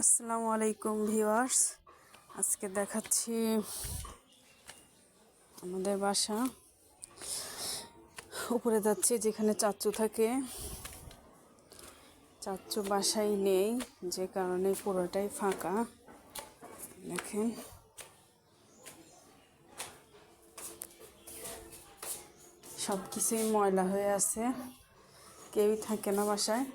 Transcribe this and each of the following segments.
আসসালামু আলাইকুম ভিউয়ার্স, আজকে দেখাচ্ছি আমাদের বাসা। উপরে যাচ্ছি যেখানে চাচ্চু থাকে। চাচ্চু বাসায় নেই, যে কারণে পুরোটাই ফাঁকা। দেখেন, সব কিছুই ময়লা হয়ে আছে, কেউই থাকে না বাসায়।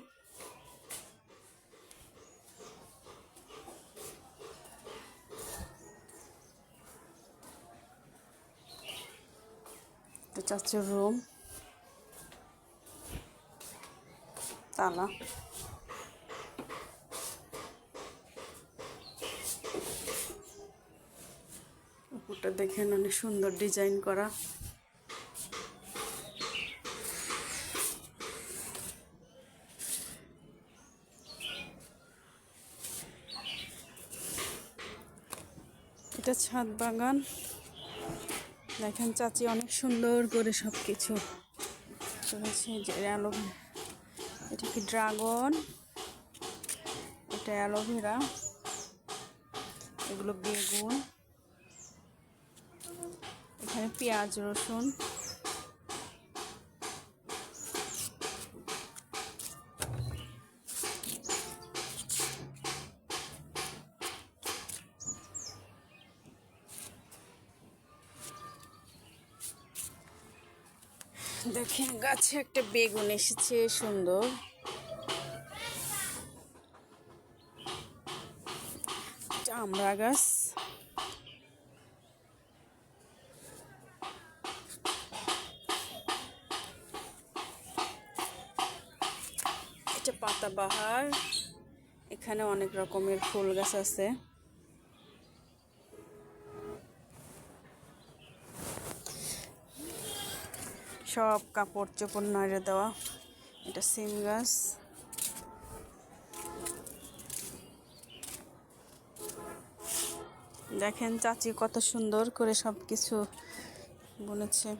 তো চাচ্চুর রুম, তালা। উপরটা দেখেন, অনেক সুন্দর ডিজাইন করা। এটা ছাদ বাগান। দেখেন, চাচি অনেক সুন্দর করে সব কিছু করেছে। যে এটা কি ড্রাগন, এটা অ্যালোভেরা, এগুলো বেগুন, এখানে পেঁয়াজ রসুন। দেখেন, গাছে একটা বেগুন এসেছে সুন্দর। চামড়া গাছ। এটা পাতাবাহার। এখানে অনেক রকমের ফুল গাছ আছে। সব কাপড় চোপড় নাড়ে দেওয়া। এটা সিম গাছ। দেখেন, চাচি কত সুন্দর করে সব কিছু বুনেছে।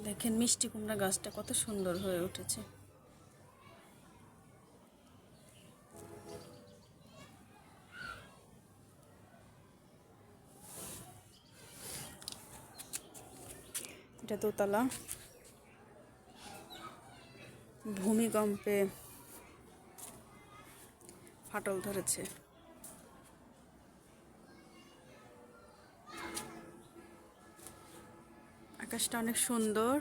দেখেন, মিষ্টি কুমড়া গাছটা কত সুন্দর হয়ে উঠেছে। এটা দোতলা। ভূমিকম্পে ফাটল ধরেছে। আকাশটা অনেক সুন্দর।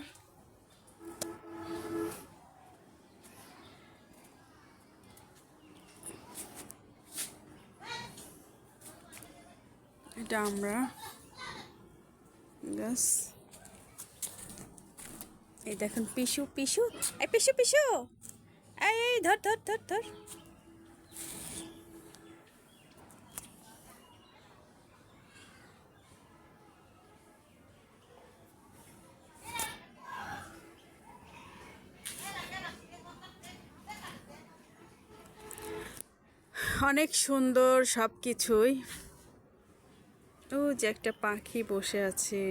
এটা আমরা গাছ। এই দেখেন, পিসু পিসু, এই পিসু পিসু, এই ধর ধর ধর ধর। অনেক সুন্দর সব কিছুই। ও যে একটা পাখি বসে আছে।